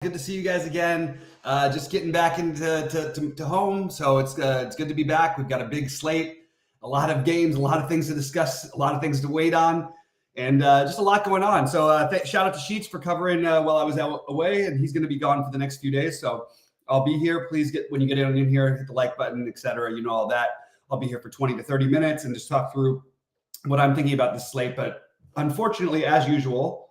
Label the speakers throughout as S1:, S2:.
S1: Good to see you guys again. Just getting back into home, so it's good to be back. We've got a big slate, a lot of games, a lot of things to discuss, a lot of things to wait on, and just a lot going on. So shout out to Sheets for covering while I was away, and he's going to be gone for the next few days. So I'll be here. Please when you get in here, hit the like button, etc. You know all that. I'll be here for 20 to 30 minutes and just talk through what I'm thinking about this slate. But unfortunately, as usual,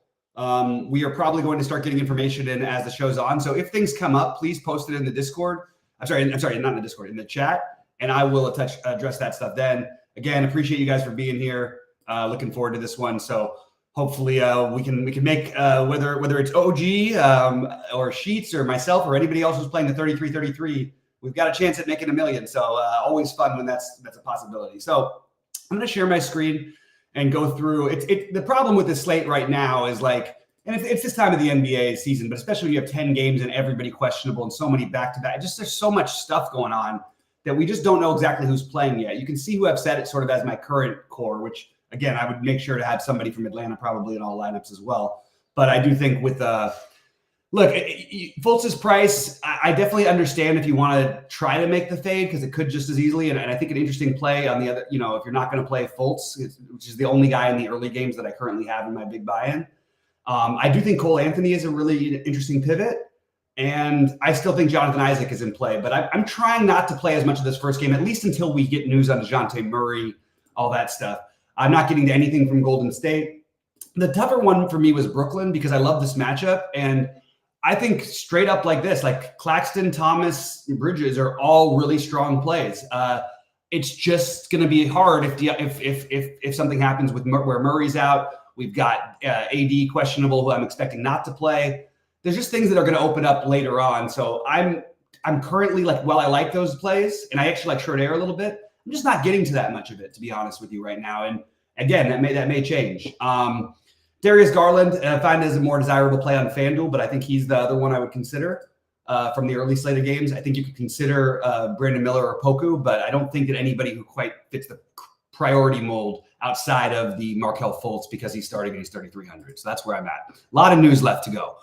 S1: we are probably going to start getting information in as the show's on. So if things come up, please post it in the Discord. I'm sorry, not in the Discord, in the chat, and I will address that stuff then. Again, appreciate you guys for being here. Looking forward to this one. So hopefully we can make whether it's OG or Sheets or myself or anybody else who's playing the 33-33, we've got a chance at making $1 million. So always fun when that's a possibility. So I'm going to share my screen and go through it. The problem with this slate right now is and it's this time of the NBA season, but especially when you have 10 games and everybody questionable and so many back-to-back, there's so much stuff going on that we just don't know exactly who's playing yet. You can see who I've set it sort of as my current core, which again, I would make sure to have somebody from Atlanta probably in all lineups as well. But I do think with look, Fultz's price, I definitely understand if you want to try to make the fade because it could just as easily. And I think an interesting play on the other, if you're not going to play Fultz, which is the only guy in the early games that I currently have in my big buy-in. I do think Cole Anthony is a really interesting pivot. And I still think Jonathan Isaac is in play. But I'm trying not to play as much of this first game, at least until we get news on DeJounte Murray, all that stuff. I'm not getting to anything from Golden State. The tougher one for me was Brooklyn because I love this matchup. And I think straight up like this, like Claxton, Thomas, Bridges are all really strong plays. It's just going to be hard if something happens with where Murray's out. We've got AD questionable, who I'm expecting not to play. There's just things that are going to open up later on. So I'm currently I like those plays, and I actually like Schroeder a little bit. I'm just not getting to that much of it, to be honest with you right now. And again, that may change. Darius Garland, I find as a more desirable play on FanDuel, but I think he's the other one I would consider from the early slate of games. I think you could consider Brandon Miller or Poku, but I don't think that anybody who quite fits the priority mold outside of the Markelle Fultz because he's starting and he's 3,300. So that's where I'm at. A lot of news left to go.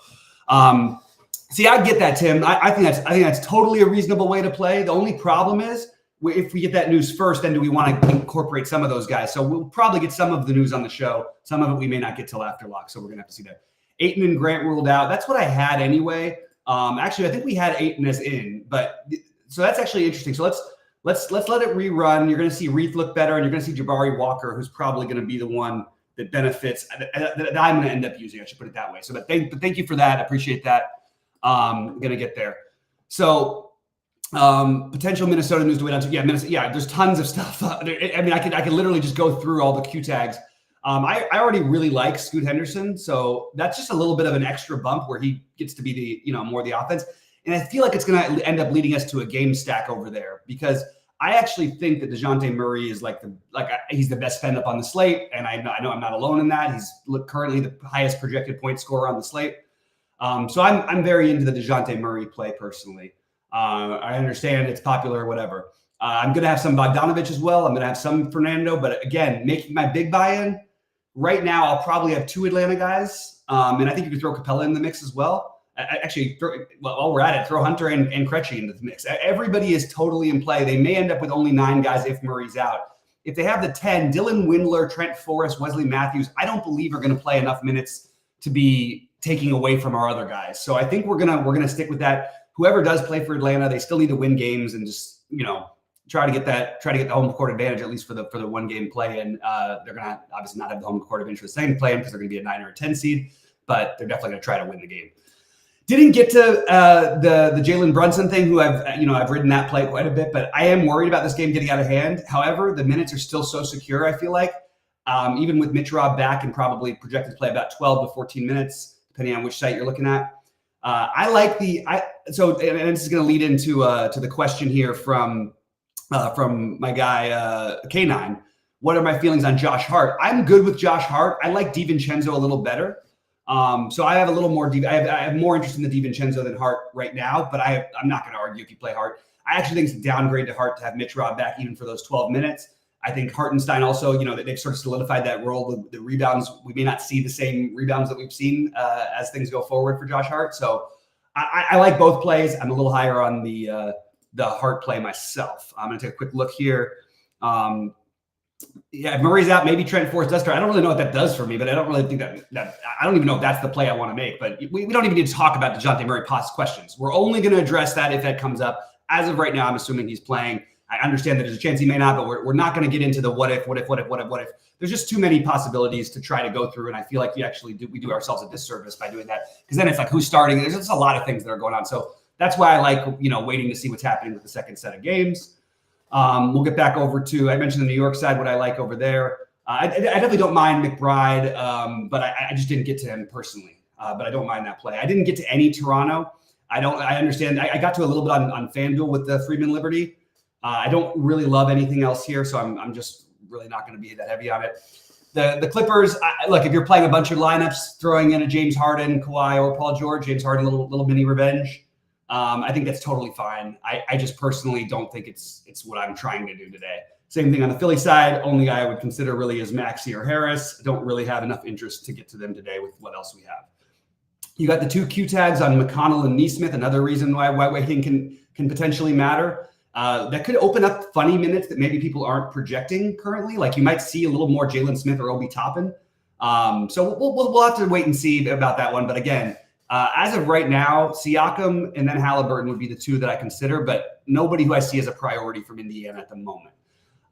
S1: See, I get that, Tim. I think that's totally a reasonable way to play. The only problem is if we get that news first, then do we want to incorporate some of those guys? So we'll probably get some of the news on the show. Some of it we may not get till after lock. So we're going to have to see that. Ayton and Grant ruled out. That's what I had anyway. Actually, I think we had Ayton as in, but so that's actually interesting. So let's let it rerun. You're going to see Reith look better, and you're going to see Jabari Walker, who's probably going to be the one that benefits that I'm going to end up using. I should put it that way. So, but thank you for that. I appreciate that. I'm going to get there. So, potential Minnesota news to wait on. Yeah, Minnesota. Yeah, there's tons of stuff. I mean, I could literally just go through all the Q tags. I already really like Scoot Henderson, so that's just a little bit of an extra bump where he gets to be the more the offense. And I feel like it's going to end up leading us to a game stack over there because I actually think that DeJounte Murray is he's the best spend up on the slate, and I know I'm not alone in that. He's currently the highest projected point scorer on the slate. So I'm very into the DeJounte Murray play personally. I understand it's popular or whatever. I'm going to have some Bogdanovich as well. I'm going to have some Fernando. But again, making my big buy-in, right now I'll probably have 2 Atlanta guys. And I think you could throw Capella in the mix as well. While we're at it, throw Hunter and Krejci into the mix. Everybody is totally in play. They may end up with only 9 guys if Murray's out. If they have the 10, Dylan Windler, Trent Forrest, Wesley Matthews, I don't believe are going to play enough minutes to be taking away from our other guys. So I think we're gonna stick with that. Whoever does play for Atlanta, they still need to win games and just try to get the home court advantage at least for the 1 game play. And they're gonna obviously not have the home court advantage for the second play because they're gonna be a 9 or a 10 seed, but they're definitely gonna try to win the game. Didn't get to the Jalen Brunson thing, who I've ridden that play quite a bit, but I am worried about this game getting out of hand. However, the minutes are still so secure. I feel like even with Mitch Rob back and probably projected to play about 12 to 14 minutes, depending on which site you're looking at. I like so this is going to lead into to the question here from my guy K9. What are my feelings on Josh Hart? I'm good with Josh Hart. I like DiVincenzo a little better. So I have a little more. I have more interest in the DiVincenzo than Hart right now, but I'm not going to argue if you play Hart. I actually think it's a downgrade to Hart to have Mitch Rob back even for those 12 minutes. I think Hartenstein also, they've sort of solidified that role. The rebounds, we may not see the same rebounds that we've seen as things go forward for Josh Hart. So I like both plays. I'm a little higher on the heart play myself. I'm going to take a quick look here. Yeah, if Murray's out, maybe Trent Forrest does start. I don't really know what that does for me, but I don't really think that I don't even know if that's the play I want to make. But we don't even need to talk about DeJounte Murray past questions. We're only going to address that if that comes up. As of right now, I'm assuming he's playing. I understand that there's a chance he may not, but we're not going to get into the what if. There's just too many possibilities to try to go through, and I feel like we do ourselves a disservice by doing that, because then it's like who's starting. There's just a lot of things that are going on. So that's why I like waiting to see what's happening with the second set of games. We'll get back over to, I mentioned the New York side, what I like over there. I definitely don't mind McBride, but I just didn't get to him personally. But I don't mind that play. I didn't get to any Toronto. I understand. I got to a little bit on FanDuel with the Freeman Liberty. I don't really love anything else here, so I'm just really not going to be that heavy on it. The Clippers, look, if you're playing a bunch of lineups, throwing in a James Harden, Kawhi, or Paul George, James Harden, little mini revenge, I think that's totally fine. I just personally don't think it's what I'm trying to do today. Same thing on the Philly side. Only guy I would consider really is Maxey or Harris. Don't really have enough interest to get to them today with what else we have. You got the 2 Q tags on McConnell and Neesmith. Another reason why waiting can potentially matter. That could open up funny minutes that maybe people aren't projecting currently. Like you might see a little more Jalen Smith or Obi Toppin. So we'll have to wait and see about that one. But again, as of right now, Siakam and then Halliburton would be the 2 that I consider, but nobody who I see as a priority from Indiana at the moment.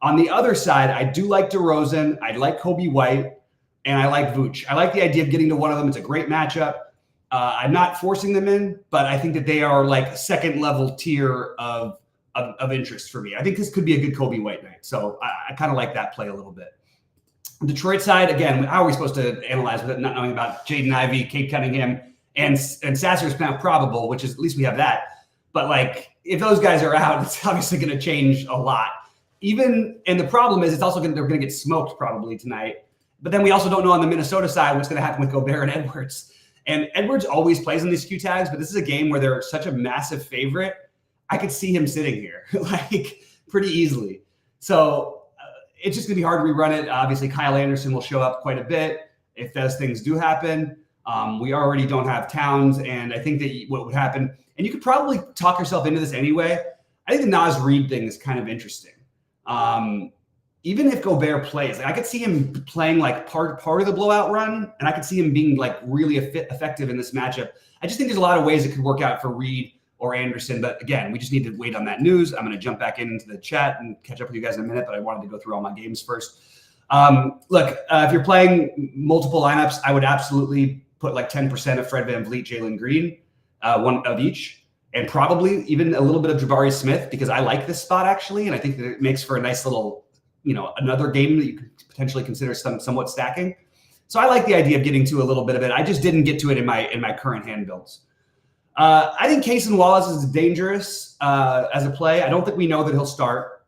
S1: On the other side, I do like DeRozan. I like Kobe White, and I like Vooch. I like the idea of getting to one of them. It's a great matchup. I'm not forcing them in, but I think that they are like a second level tier of interest for me. I think this could be a good Kobe White night. So I kind of like that play a little bit. Detroit side, again, how are we supposed to analyze with it, not knowing about Jaden Ivey, Kate Cunningham, and Sasser's now probable, which is at least we have that. But like if those guys are out, it's obviously going to change a lot. And the problem is they're going to get smoked probably tonight. But then we also don't know on the Minnesota side what's going to happen with Gobert and Edwards. And Edwards always plays in these Q tags, but this is a game where they're such a massive favorite. I could see him sitting here like pretty easily. So it's just going to be hard to rerun it. Obviously, Kyle Anderson will show up quite a bit if those things do happen. We already don't have Towns, and I think that what would happen, and you could probably talk yourself into this anyway. I think the Naz Reid thing is kind of interesting. Even if Gobert plays, like I could see him playing like part of the blowout run, and I could see him being like really effective in this matchup. I just think there's a lot of ways it could work out for Reid or Anderson, but again, we just need to wait on that news. I'm going to jump back into the chat and catch up with you guys in a minute, but I wanted to go through all my games first. Look, if you're playing multiple lineups, I would absolutely put like 10% of Fred VanVleet, Jalen Green, one of each, and probably even a little bit of Jabari Smith, because I like this spot actually, and I think that it makes for a nice little, another game that you could potentially consider somewhat stacking. So I like the idea of getting to a little bit of it. I just didn't get to it in my current hand builds. I think Cason Wallace is dangerous as a play. I don't think we know that he'll start.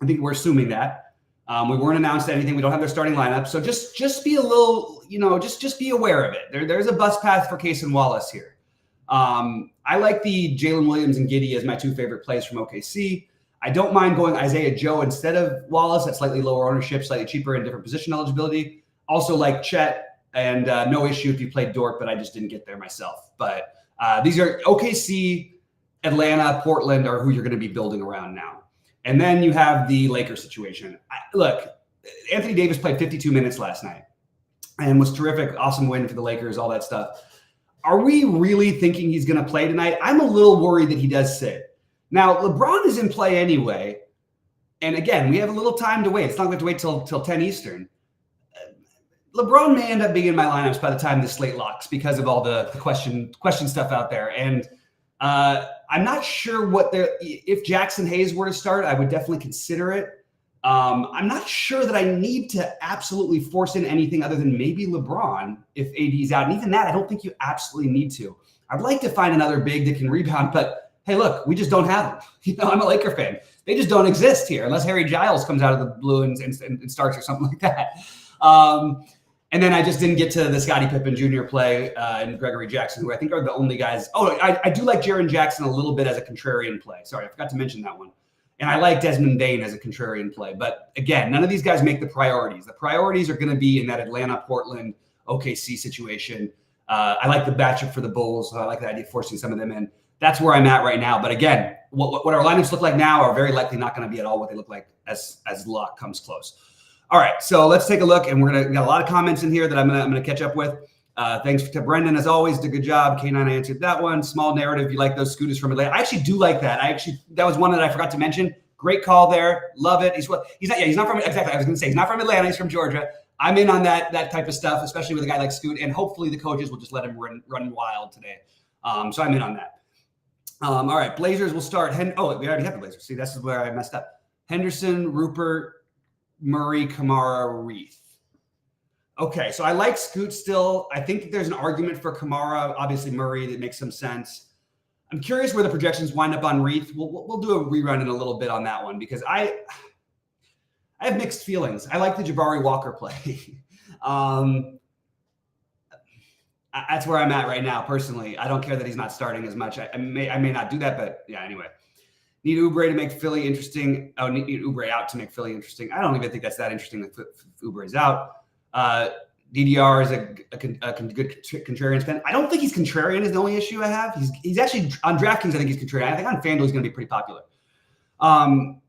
S1: I think we're assuming that. We weren't announced anything. We don't have their starting lineup. So just be a little, just be aware of it. There's a bus path for Cason Wallace here. I like the Jalen Williams and Giddey as my 2 favorite plays from OKC. I don't mind going Isaiah Joe instead of Wallace at slightly lower ownership, slightly cheaper, and different position eligibility. Also like Chet, and no issue if you played Dort, but I just didn't get there myself. But these are OKC, Atlanta, Portland are who you're going to be building around now. And then you have the Lakers situation. Look, Anthony Davis played 52 minutes last night and was terrific. Awesome win for the Lakers, all that stuff. Are we really thinking he's going to play tonight? I'm a little worried that he does sit. Now, LeBron is in play anyway. And again, we have a little time to wait. It's not going to wait till 10 Eastern. LeBron may end up being in my lineups by the time the slate locks because of all the question stuff out there. And I'm not sure if Jackson Hayes were to start, I would definitely consider it. I'm not sure that I need to absolutely force in anything other than maybe LeBron if AD's out. And even that, I don't think you absolutely need to. I'd like to find another big that can rebound, but hey, look, we just don't have them. I'm a Laker fan. They just don't exist here unless Harry Giles comes out of the blue and starts or something like that. And then I just didn't get to the Scottie Pippen Jr. play and Gregory Jackson, who I think are the only guys. Oh, I do like Jaren Jackson a little bit as a contrarian play. Sorry, I forgot to mention that one. And I like Desmond Bane as a contrarian play. But again, none of these guys make the priorities. The priorities are going to be in that Atlanta, Portland, OKC situation. I like the matchup for the Bulls. So I like the idea of forcing some of them in. That's where I'm at right now. But again, what our lineups look like now are very likely not going to be at all what they look like as luck comes close. All right, so let's take a look, and we got a lot of comments in here that I'm gonna catch up with. Thanks to Brendan, as always, did a good job. K9 answered that one. Small narrative, you like those scooters from Atlanta. I actually do like that. That was one that I forgot to mention. Great call there. Love it. He's not from, exactly, I was gonna say, he's not from Atlanta, he's from Georgia. I'm in on that type of stuff, especially with a guy like Scoot, and hopefully the coaches will just let him run wild today. So I'm in on that. All right, Blazers will start. We already have the Blazers. See, this is where I messed up. Henderson, Rupert, Murray, Kamara, Reith. Okay, so I like Scoot still. I think there's an argument for Kamara. Obviously, Murray, that makes some sense. I'm curious where the projections wind up on Reith. We'll do a rerun in a little bit on that one because I have mixed feelings. I like the Jabari Walker play. That's where I'm at right now, personally. I don't care that he's not starting as much. I may not do that, but yeah, anyway. Need Oubre to make Philly interesting. Oh, need Oubre out to make Philly interesting. I don't even think that's that interesting if Oubre's out. DDR is a good contrarian spend. I don't think he's contrarian is the only issue I have. He's actually, on DraftKings, I think he's contrarian. I think on FanDuel, he's going to be pretty popular.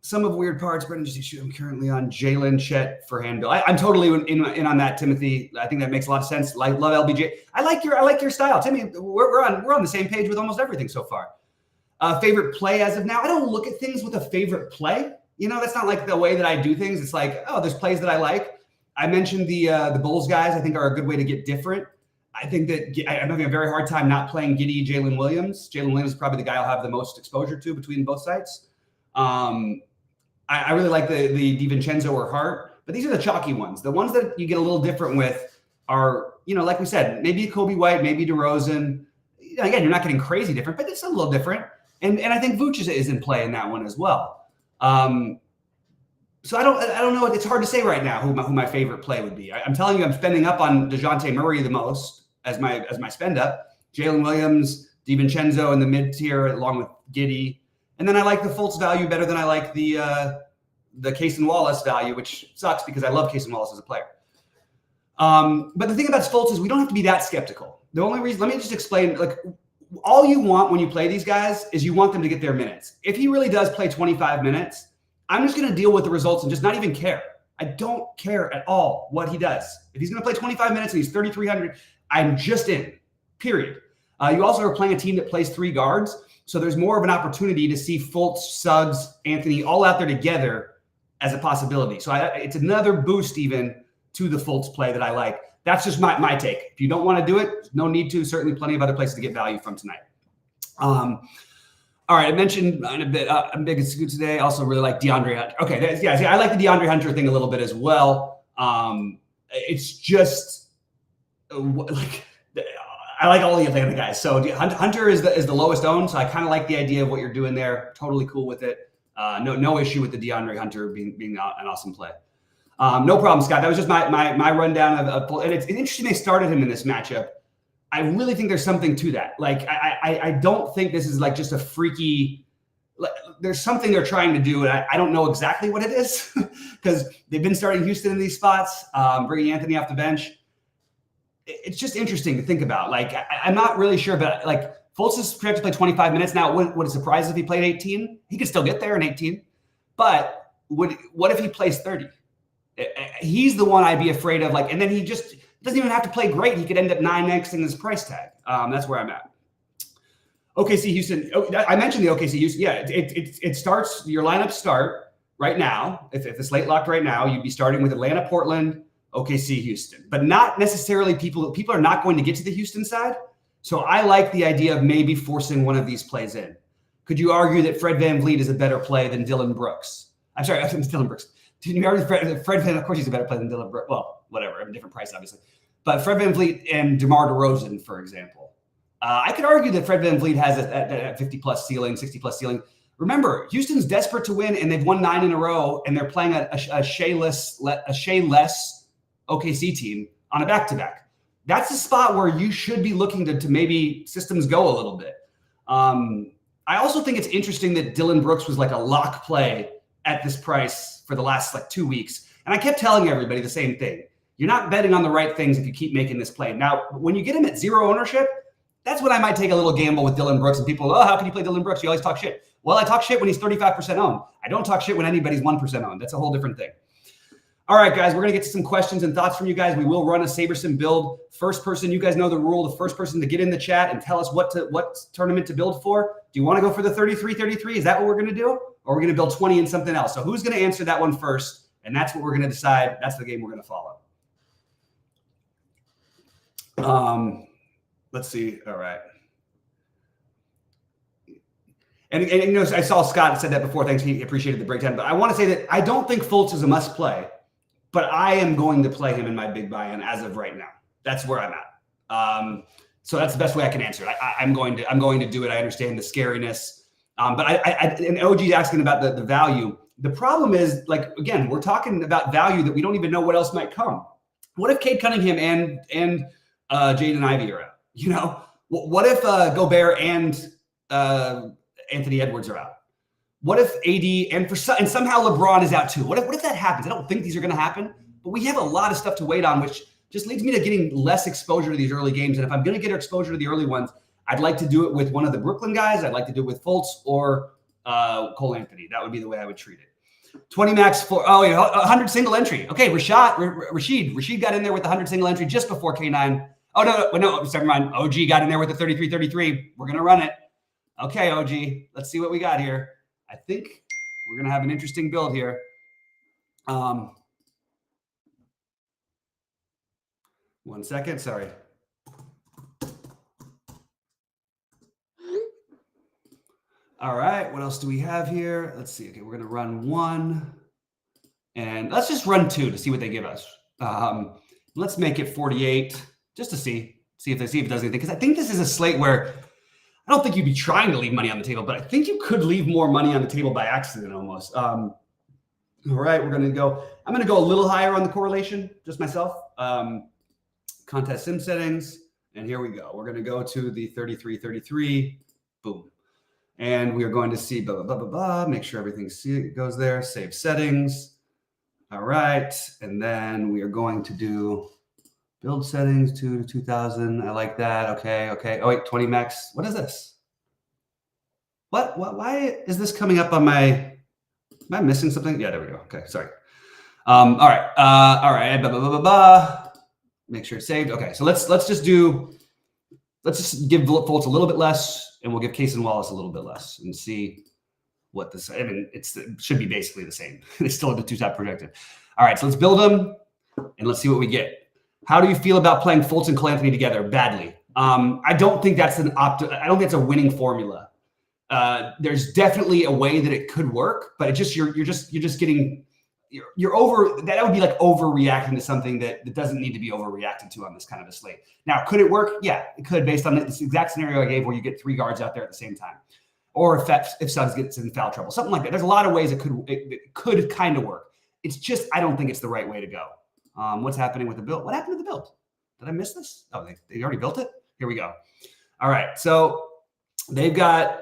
S1: Some of weird parts, Brendan, just shoot. I'm currently on Jalen Chet for handbill. I'm totally in on that, Timothy. I think that makes a lot of sense. Love LBJ. I like your style, Timmy. We're on the same page with almost everything so far. Favorite play as of now. I don't look at things with a favorite play. That's not like the way that I do things. It's like, oh, there's plays that I like. I mentioned the Bulls guys. I think are a good way to get different. I think that I'm having a very hard time not playing Giddey, Jalen Williams. Jalen Williams is probably the guy I'll have the most exposure to between both sites. I really like the DiVincenzo or Hart, but these are the chalky ones. The ones that you get a little different with are, like we said, maybe Kobe White, maybe DeRozan. Again, you're not getting crazy different, but it's a little different. And I think Vooch is in play in that one as well. So I don't know. It's hard to say right now who my favorite play would be. I'm telling you, I'm spending up on DeJounte Murray the most as my spend up. Jalen Williams, DiVincenzo in the mid tier along with Giddey. And then I like the Fultz value better than I like the Cason Wallace value, which sucks because I love Cason Wallace as a player. But the thing about Fultz is we don't have to be that skeptical. The only reason, let me just explain, all you want when you play these guys is you want them to get their minutes. If he really does play 25 minutes, I'm just going to deal with the results and just not even care. I don't care at all what he does. If he's going to play 25 minutes and he's 3,300, I'm just in, period. You also are playing a team that plays 3 guards. So there's more of an opportunity to see Fultz, Suggs, Anthony all out there together as a possibility. So it's another boost even to the Fultz play that I like. That's just my take. If you don't want to do it, no need to. Certainly plenty of other places to get value from tonight. All right, I mentioned in a bit, I'm big at Scoot today. Also really like DeAndre Hunter. Okay, see, I like the DeAndre Hunter thing a little bit as well. It's just I like all the Atlanta guys. So Hunter is the lowest owned. So I kind of like the idea of what you're doing there. Totally cool with it. No issue with the DeAndre Hunter being an awesome play. No problem, Scott. That was just my rundown of and it's interesting they started him in this matchup. I really think there's something to that. I don't think this is just a freaky. There's something they're trying to do, and I don't know exactly what it is because they've been starting Houston in these spots, bringing Anthony off the bench. It's just interesting to think about. I'm not really sure, but Fultz is projected to play 25 minutes now. Would it surprise if he played 18? He could still get there in 18, but what if he plays 30? He's the one I'd be afraid of. And then he just doesn't even have to play great. He could end up 9x in his price tag. That's where I'm at. OKC Houston. I mentioned the OKC Houston. Yeah, it starts. Your lineups start right now. If the slate locked right now, you'd be starting with Atlanta, Portland, OKC, Houston, but not necessarily people are not going to get to the Houston side. So I like the idea of maybe forcing one of these plays in. Could you argue that Fred VanVleet is a better play than Dylan Brooks? I'm sorry, Dylan Brooks. Did you argue Fred Van? Of course, he's a better play than Dylan Brooks. Well, whatever, a different price, obviously. But Fred VanVleet and DeMar DeRozan, for example. I could argue that Fred VanVleet has a 50-plus ceiling, 60-plus ceiling. Remember, Houston's desperate to win, and they've won 9 in a row, and they're playing a Shea-less OKC team on a back-to-back. That's a spot where you should be looking to maybe systems go a little bit. I also think it's interesting that Dylan Brooks was a lock play at this price for the last 2 weeks. And I kept telling everybody the same thing. you're not betting on the right things if you keep making this play. Now, when you get him at 0 ownership, that's when I might take a little gamble with Dylan Brooks. And people, oh, how can you play Dylan Brooks? You always talk shit. Well, I talk shit when he's 35% owned. I don't talk shit when anybody's 1% owned. That's a whole different thing. All right, guys, we're going to get to some questions and thoughts from you guys. We will run a SaberSim build. First person, you guys know the rule. The first person to get in the chat and tell us what tournament to build for. Do you want to go for the 33-33? Is that what we're going to do? Or are we going to build 20 in something else? So who's going to answer that one first? And that's what we're going to decide. That's the game we're going to follow. Let's see. All right. And you know, I saw Scott said that before. Thanks. He appreciated the breakdown. But I want to say that I don't think Fultz is a must play, but I am going to play him in my big buy-in as of right now. That's where I'm at. So that's the best way I can answer it. I'm going to do it. I understand the scariness. But and OG's asking about the value. The problem is, like, again, we're talking about value that we don't even know what else might come. What if Cade Cunningham and Jaden Ivey are out? You know, what if Gobert and Anthony Edwards are out? What if AD and somehow LeBron is out too? What if that happens? I don't think these are going to happen, but we have a lot of stuff to wait on, which just leads me to getting less exposure to these early games. And if I'm going to get exposure to the early ones, I'd like to do it with one of the Brooklyn guys. I'd like to do it with Fultz or Cole Anthony. That would be the way I would treat it. 20 max for 100 single entry. Okay, Rashid got in there with the 100 single entry just before K9. Oh no, never mind. OG got in there with the 33-33. We're gonna run it. Okay, OG. Let's see what we got here. I think we're gonna have an interesting build here. One second. Sorry. All right, what else do we have here? Let's see. Okay, we're going to run 1. And let's just run 2 to see what they give us. Let's make it 48 just to see if it does anything. Because I think this is a slate where I don't think you'd be trying to leave money on the table, but I think you could leave more money on the table by accident almost. All right, I'm going to go a little higher on the correlation, just myself. Contest sim settings. And here we go. We're going to go to the 33-33. Boom. And we are going to see blah, blah, blah, blah, blah. Make sure everything goes there. Save settings. All right. And then we are going to do build settings 2 to 2000. I like that. Okay. Oh, wait, 20 max. What is this? What? Why is this coming up on my, am I missing something? Yeah, there we go. Okay, sorry. All right. Blah, blah, blah, blah, blah. Make sure it's saved. Okay, so let's just give Fultz a little bit less. And we'll give Case and Wallace a little bit less and see what this. I mean, it should be basically the same. They still have the 2 top projected. All right, so let's build them and let's see what we get. How do you feel about playing Fultz and Cole Anthony together? Badly. I don't think that's I don't think it's a winning formula. There's definitely a way that it could work, but you're over. That would be like overreacting to something that doesn't need to be overreacted to on this kind of a slate. Now, could it work? Yeah, it could, based on this exact scenario I gave, where you get 3 guards out there at the same time, or if Suggs gets in foul trouble, something like that. There's a lot of ways it could kind of work. It's just I don't think it's the right way to go. What's happening with the build? What happened to the build? Did I miss this? Oh, they already built it. Here we go. All right, so they've got.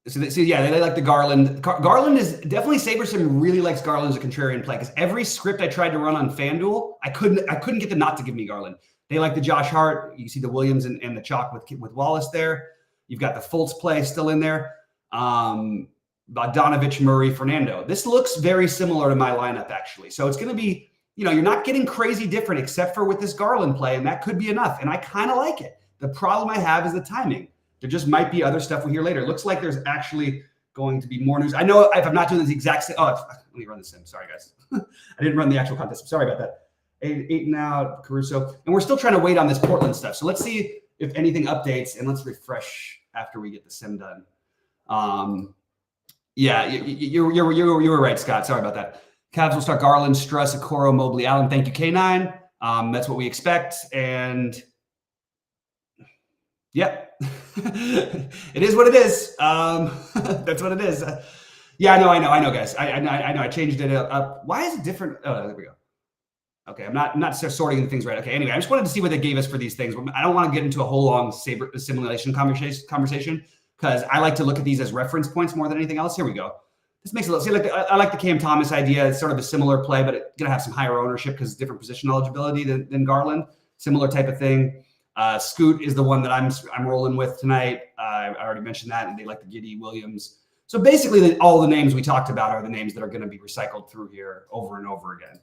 S1: So they like the Garland. Garland is definitely SaberSim really likes Garland as a contrarian play, because every script I tried to run on FanDuel, I couldn't get them not to give me Garland. They like the Josh Hart. You see the Williams and the chalk with Wallace there. You've got the Fultz play still in there. Bogdanovich, Murray, Fernando. This looks very similar to my lineup, actually. So it's going to be, you're not getting crazy different except for with this Garland play, and that could be enough. And I kind of like it. The problem I have is the timing. There just might be other stuff we hear later. It looks like there's actually going to be more news. I know if I'm not doing this exact same. Let me run this in. Sorry, guys. I didn't run the actual contest. Sorry about that. 8 now, Caruso. And we're still trying to wait on this Portland stuff. So let's see if anything updates, and let's refresh after we get the sim done. Yeah, you were right, Scott. Sorry about that. Cavs will start Garland, Struss, Okoro, Mobley, Allen. Thank you, K9. That's what we expect. And yeah. It is what it is. That's what it is. Yeah, I know, guys. I know. I changed it up. Why is it different? Oh, there we go. Okay, I'm not sorting the things right. Okay, anyway, I just wanted to see what they gave us for these things. I don't want to get into a whole long simulation conversation because I like to look at these as reference points more than anything else. Here we go. this makes it look. See, I like the Cam Thomas idea. It's sort of a similar play, but it's going to have some higher ownership because it's different position eligibility than Garland. Similar type of thing. Scoot is the one that I'm rolling with tonight. I already mentioned that, and they like the Giddy Williams. So basically, all the names we talked about are the names that are going to be recycled through here over and over again.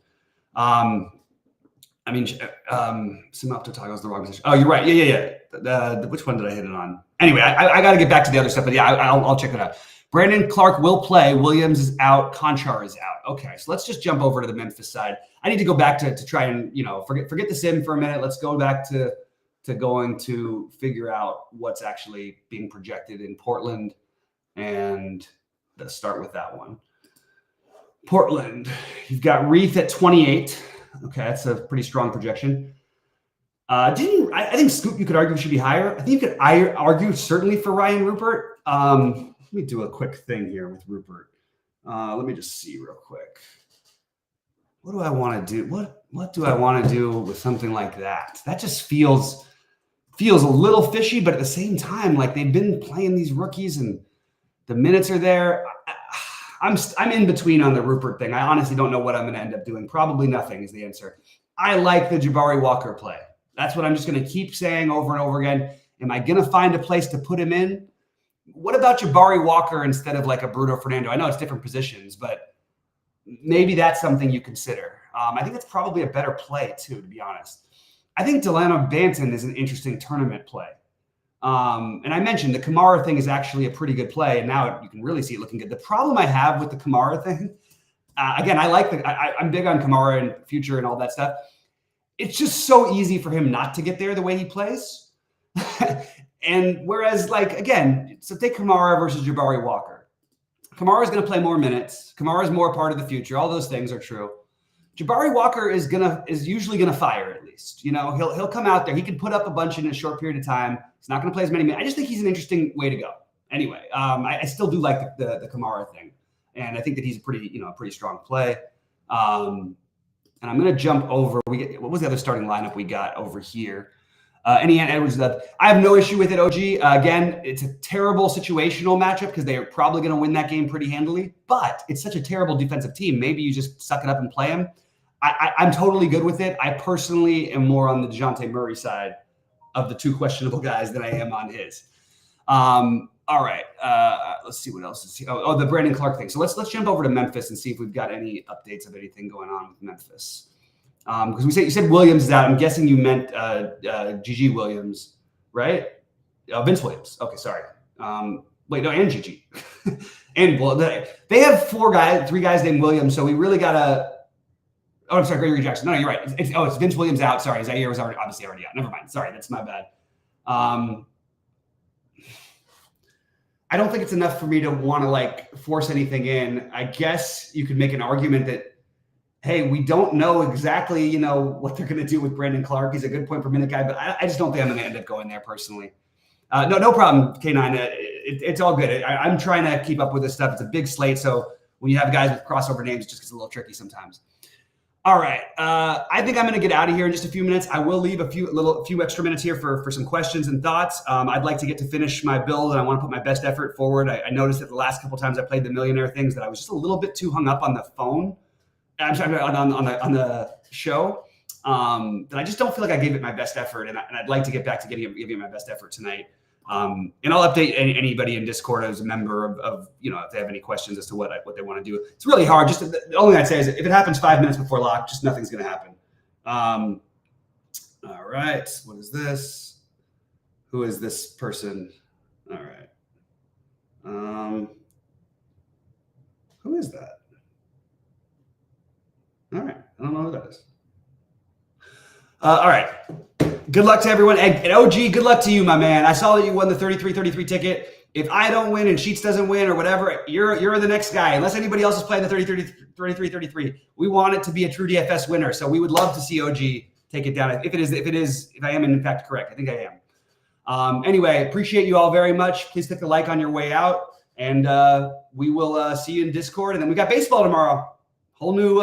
S1: I mean, Simalto Tago is the wrong position. Oh, you're right. Yeah. Which one did I hit it on? Anyway, I got to get back to the other stuff, but yeah, I'll check it out. Brandon Clark will play. Williams is out. Conchar is out. Okay, so let's just jump over to the Memphis side. I need to go back to try and forget the sim for a minute. Let's go back to going to figure out what's actually being projected in Portland, and let's start with that one. Portland, you've got Reith at 28. Okay, that's a pretty strong projection. I think Scoop, you could argue, should be higher. I think you could argue certainly for Ryan Rupert. Let me do a quick thing here with Rupert. Let me just see real quick. What do I want to do? What do I want to do with something like that? That just feels a little fishy, but at the same time, like they've been playing these rookies and the minutes are there. I'm in between on the Rupert thing. I honestly don't know what I'm going to end up doing. Probably nothing is the answer. I like the Jabari Walker play. That's what I'm just going to keep saying over and over again. Am I going to find a place to put him in? What about Jabari Walker instead of like a Bruno Fernando? I know it's different positions, but maybe that's something you consider. I think it's probably a better play too, to be honest. I think Delano Banton is an interesting tournament play. And I mentioned the Kamara thing is actually a pretty good play, and now you can really see it looking good. The problem I have with the Kamara thing, again, I'm big on Kamara and future and all that stuff. It's just so easy for him not to get there the way he plays. And whereas, like, again, so take Kamara versus Jabari Walker. Kamara is going to play more minutes. Kamara is more part of the future. All those things are true. Jabari Walker is usually gonna fire at least. He'll come out there. He can put up a bunch in a short period of time. He's not gonna play as many minutes. I just think he's an interesting way to go. Anyway, I still do like the Kamara thing, and I think that he's a pretty strong play. And I'm gonna jump over. What was the other starting lineup we got over here? Etienne Edwards left. I have no issue with it, OG. Again, it's a terrible situational matchup because they are probably going to win that game pretty handily, but it's such a terrible defensive team. Maybe you just suck it up and play them. I'm totally good with it. I personally am more on the DeJounte Murray side of the two questionable guys than I am on his. All right. Let's see what else is here. Oh, the Brandon Clark thing. So let's jump over to Memphis and see if we've got any updates of anything going on with Memphis. Because you said Williams is out. I'm guessing you meant Gigi Williams, right? Vince Williams. Okay, sorry. Wait, no, and Gigi. And well, they have three guys named Williams. So we really gotta. Oh, I'm sorry, Gregory Jackson. No, you're right. It's Vince Williams out. Sorry, Zaire was obviously already out. Never mind. Sorry, that's my bad. I don't think it's enough for me to want to force anything in. I guess you could make an argument that, hey, we don't know exactly, what they're going to do with Brandon Clark. He's a good point per minute guy, but I just don't think I'm going to end up going there personally. No problem, K9. It's all good. I'm trying to keep up with this stuff. It's a big slate, so when you have guys with crossover names, it just gets a little tricky sometimes. All right. I think I'm going to get out of here in just a few minutes. I will leave a few extra minutes here for some questions and thoughts. I'd like to finish my build, and I want to put my best effort forward. I noticed that the last couple of times I played the millionaire things that I was just a little bit too hung up on the phone. I'm sorry, on the show, that I just don't feel like I gave it my best effort, and I'd like to get back to giving it my best effort tonight. And I'll update anybody in Discord as a member of if they have any questions as to what they want to do. It's really hard. Just the only thing I'd say is if it happens 5 minutes before lock, just nothing's going to happen. All right, what is this? Who is this person? All right. Who is that? All right. I don't know who that is. All right. Good luck to everyone. And OG, good luck to you, my man. I saw that you won the 33-33 ticket. If I don't win and Sheets doesn't win or whatever, you're the next guy. Unless anybody else is playing the 33-33, we want it to be a TrueDFS winner. So we would love to see OG take it down. If I am in fact correct, I think I am. Anyway, appreciate you all very much. Please click the like on your way out, and we will see you in Discord. And then we got baseball tomorrow. Whole new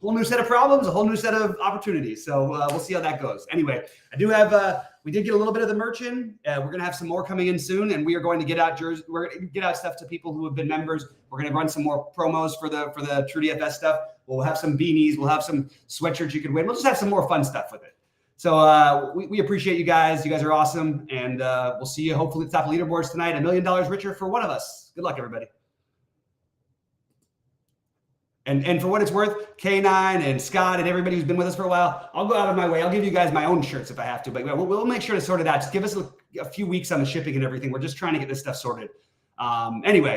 S1: whole new set of problems, a whole new set of opportunities. So we'll see how that goes. Anyway, I do have we did get a little bit of the merch in. We're going to have some more coming in soon, and we are going to get out jerseys. We're going to get out stuff to people who have been members. We're going to run some more promos for the TrueDFS stuff. We'll have some beanies. We'll have some sweatshirts you can win. We'll just have some more fun stuff with it. So we appreciate you guys. You guys are awesome, and we'll see you hopefully at the top of leaderboards tonight. $1 million richer for one of us. Good luck, everybody. And for what it's worth, K9 and Scott and everybody who's been with us for a while, I'll go out of my way. I'll give you guys my own shirts if I have to, but we'll make sure to sort it out. Just give us a few weeks on the shipping and everything. We're just trying to get this stuff sorted. Anyway.